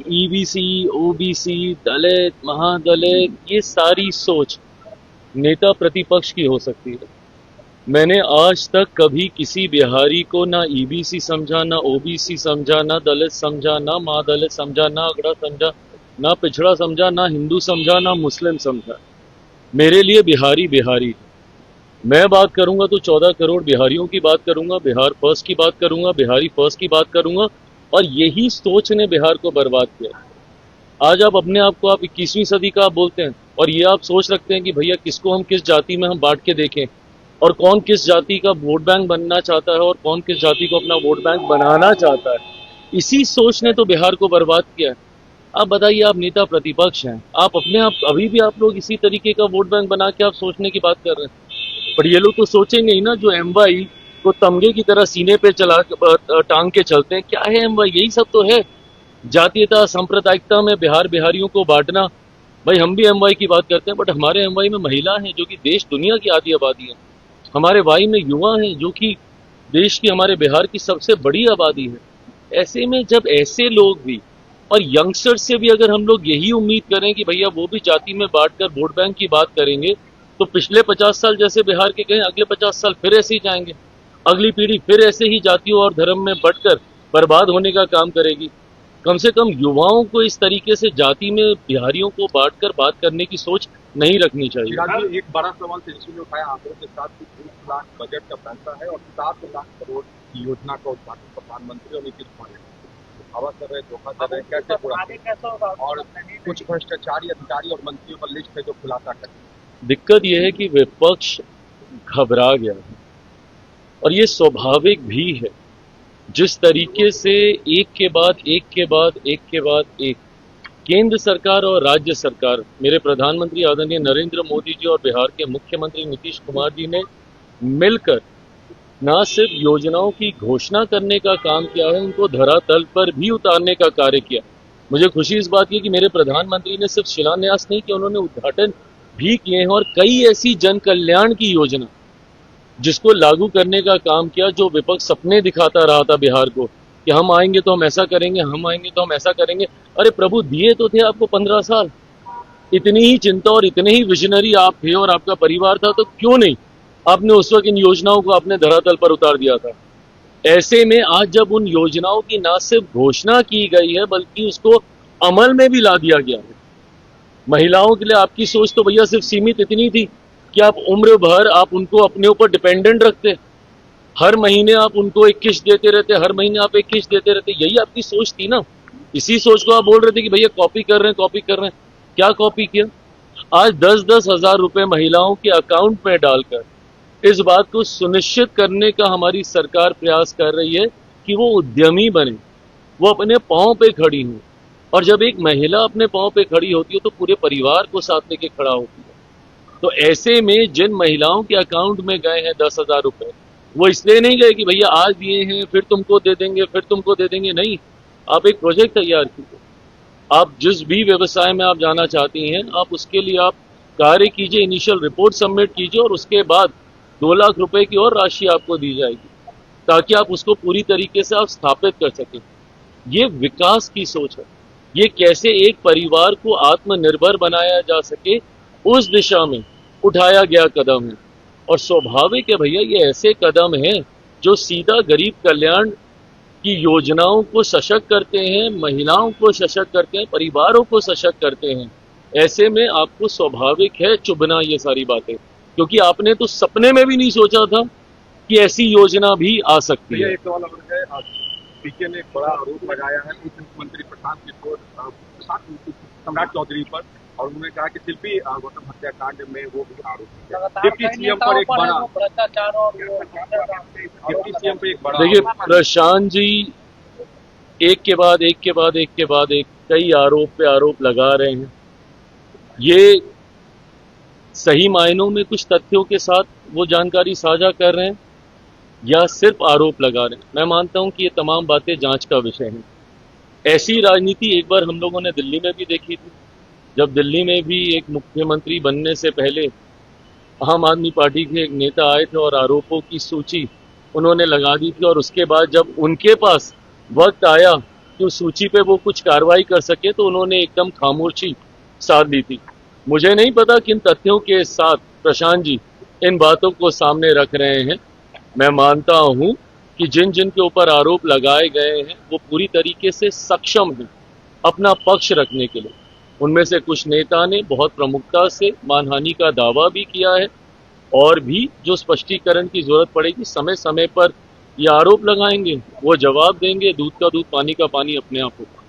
EBC, OBC, दलित, महादलित, ये सारी सोच नेता प्रतिपक्ष की हो सकती है। मैंने आज तक कभी किसी बिहारी को ना ईबीसी समझा, ना ओबीसी समझा, ना दलित समझा, ना महादलित समझा, ना अगड़ा समझा, ना पिछड़ा समझा, ना हिंदू समझा, ना मुस्लिम समझा। मेरे लिए बिहारी बिहारी है। मैं बात करूंगा तो 14 करोड़ बिहारियों की बात करूंगा, बिहार फर्स्ट की बात करूंगा, बिहारी फर्स्ट की बात करूंगा, और यही सोच ने बिहार को बर्बाद किया। आज आप अपने आप को आप 21वीं सदी का आप बोलते हैं, और ये आप सोच रखते हैं कि भैया किसको हम किस जाति में हम बांट के देखें, और कौन किस जाति का वोट बैंक बनना चाहता है और कौन किस जाति को अपना वोट बैंक बनाना चाहता है। इसी सोच ने तो बिहार को बर्बाद किया है। आप बताइए, आप नेता प्रतिपक्ष हैं, आप अपने आप अभी भी आप लोग इसी तरीके का वोट बैंक बना के आप सोचने की बात कर रहे हैं। पर ये लोग तो सोचेंगे ही ना, जो एमवाई को तमगे की तरह सीने पे चला टांग के चलते हैं। क्या है एमवाई? यही सब तो है, जातीयता सांप्रदायिकता में बिहार बिहारियों को बांटना। भाई हम भी एमवाई की बात करते हैं, बट हमारे एमवाई में महिला हैं जो कि देश दुनिया की आधी आबादी है। हमारे वाई में युवा हैं जो कि देश की, हमारे बिहार की सबसे बड़ी आबादी है। ऐसे में जब ऐसे लोग भी, और यंगस्टर्स से भी अगर हम लोग यही उम्मीद करें कि भैया वो भी जाति में बांटकर वोट बैंक की बात करेंगे, तो पिछले 50 साल जैसे बिहार के गए, अगले 50 साल फिर ऐसे ही जाएंगे। अगली पीढ़ी फिर ऐसे ही जातियों और धर्म में बंटकर बर्बाद होने का काम करेगी। कम से कम युवाओं को इस तरीके से जाति में बिहारियों को बांटकर बात करने की सोच नहीं रखनी चाहिए। चिराग जी, एक बड़ा सवाल तेजस्वी ने उठाया आंकड़ों के साथ कि 20 लाख बजट का पैसा है और 7 लाख करोड़ की योजना का उद्घाटन प्रधानमंत्री और नीतीश कुमार ने दावा कर रहे, धोखा कर रहे, कैसे पूरा, और कुछ भ्रष्टाचारी अधिकारी और मंत्रियों का लिस्ट है जो खुलासा कर। दिक्कत यह है कि विपक्ष घबरा गया है, और ये स्वाभाविक भी है। जिस तरीके से एक के बाद एक के बाद एक के बाद एक केंद्र सरकार और राज्य सरकार, मेरे प्रधानमंत्री आदरणीय नरेंद्र मोदी जी और बिहार के मुख्यमंत्री नीतीश कुमार जी ने मिलकर न सिर्फ योजनाओं की घोषणा करने का काम किया है, उनको धरातल पर भी उतारने का कार्य किया। मुझे खुशी इस बात की कि मेरे प्रधानमंत्री ने सिर्फ शिलान्यास नहीं किया, उन्होंने उद्घाटन भी किए हैं, और कई ऐसी जन कल्याण की योजना जिसको लागू करने का काम किया, जो विपक्ष सपने दिखाता रहा था बिहार को कि हम आएंगे तो हम ऐसा करेंगे, हम आएंगे तो हम ऐसा करेंगे। अरे प्रभु, दिए तो थे आपको 15 साल। इतनी ही चिंता और इतने ही विजनरी आप थे और आपका परिवार था, तो क्यों नहीं आपने उस वक्त इन योजनाओं को अपने धरातल पर उतार दिया था। ऐसे में आज जब उन योजनाओं की न सिर्फ घोषणा की गई है बल्कि उसको अमल में भी ला दिया गया है। महिलाओं के लिए आपकी सोच तो भैया सिर्फ सीमित इतनी थी कि आप उम्र भर आप उनको अपने ऊपर डिपेंडेंट रखते, हर महीने आप उनको एक किस्त देते रहते, हर महीने आप एक किस्त देते रहते। यही आपकी सोच थी ना। इसी सोच को आप बोल रहे थे कि भैया कॉपी कर रहे हैं, कॉपी कर रहे हैं। क्या कॉपी किया? आज 10-10 हजार रुपए महिलाओं के अकाउंट में डालकर इस बात को सुनिश्चित करने का हमारी सरकार प्रयास कर रही है कि वो उद्यमी बने, वो अपने पांव पे खड़ी हो। और जब एक महिला अपने पांव पे खड़ी होती है तो पूरे परिवार को साथ लेके खड़ा होती है। तो ऐसे में जिन महिलाओं के अकाउंट में गए हैं 10,000 रुपए, वो इसलिए नहीं गए कि भैया आज दिए हैं फिर तुमको दे देंगे, फिर तुमको दे देंगे। नहीं, आप एक प्रोजेक्ट तैयार कीजिए। आप जिस भी व्यवसाय में आप जाना चाहती हैं, आप उसके लिए आप कार्य कीजिए, इनिशियल रिपोर्ट सबमिट कीजिए, और उसके बाद 2 लाख रुपए की और राशि आपको दी जाएगी, ताकि आप उसको पूरी तरीके से आप स्थापित कर सकें। ये विकास की सोच है। ये कैसे एक परिवार को आत्मनिर्भर बनाया जा सके, उस दिशा में उठाया गया कदम है। और स्वाभाविक है भैया, ये ऐसे कदम हैं जो सीधा गरीब कल्याण की योजनाओं को सशक्त करते हैं, महिलाओं को सशक्त करते हैं, परिवारों को सशक्त करते हैं। ऐसे में आपको स्वाभाविक है चुभना ये सारी बातें, क्योंकि आपने तो सपने में भी नहीं सोचा था कि ऐसी योजना भी आ सकती है। एक सवाल और है, पीके ने एक बड़ा आरोप लगाया है उप मुख्यमंत्री प्रशांत किशोर सम्राट चौधरी पर, और उन्होंने कहा कि शिल्पी गौतम हत्याकांड में वो भी आरोपी है। डिप्टी सीएम पर एक बड़ा, डिप्टी सीएम पे एक बड़ा, देखिए प्रशांत जी एक के बाद एक के बाद एक के बाद एक कई आरोप पे आरोप लगा रहे हैं। ये सही मायनों में कुछ तथ्यों के साथ वो जानकारी साझा कर रहे हैं या सिर्फ आरोप लगा रहे हैं? मैं मानता हूं कि ये तमाम बातें जांच का विषय हैं। ऐसी राजनीति एक बार हम लोगों ने दिल्ली में भी देखी थी, जब दिल्ली में भी एक मुख्यमंत्री बनने से पहले आम आदमी पार्टी के एक नेता आए थे और आरोपों की सूची उन्होंने लगा दी थी, और उसके बाद जब उनके पास वक्त आया कि उस सूची पे वो कुछ कार्रवाई कर सके, तो उन्होंने एकदम खामोशी साध ली थी। मुझे नहीं पता किन तथ्यों के साथ प्रशांत जी इन बातों को सामने रख रहे हैं। मैं मानता हूं कि जिन जिन के ऊपर आरोप लगाए गए हैं वो पूरी तरीके से सक्षम हैं अपना पक्ष रखने के लिए। उनमें से कुछ नेता ने बहुत प्रमुखता से मानहानि का दावा भी किया है, और भी जो स्पष्टीकरण की जरूरत पड़ेगी समय समय पर ये आरोप लगाएंगे, वो जवाब देंगे, दूध का दूध पानी का पानी अपने आप होगा।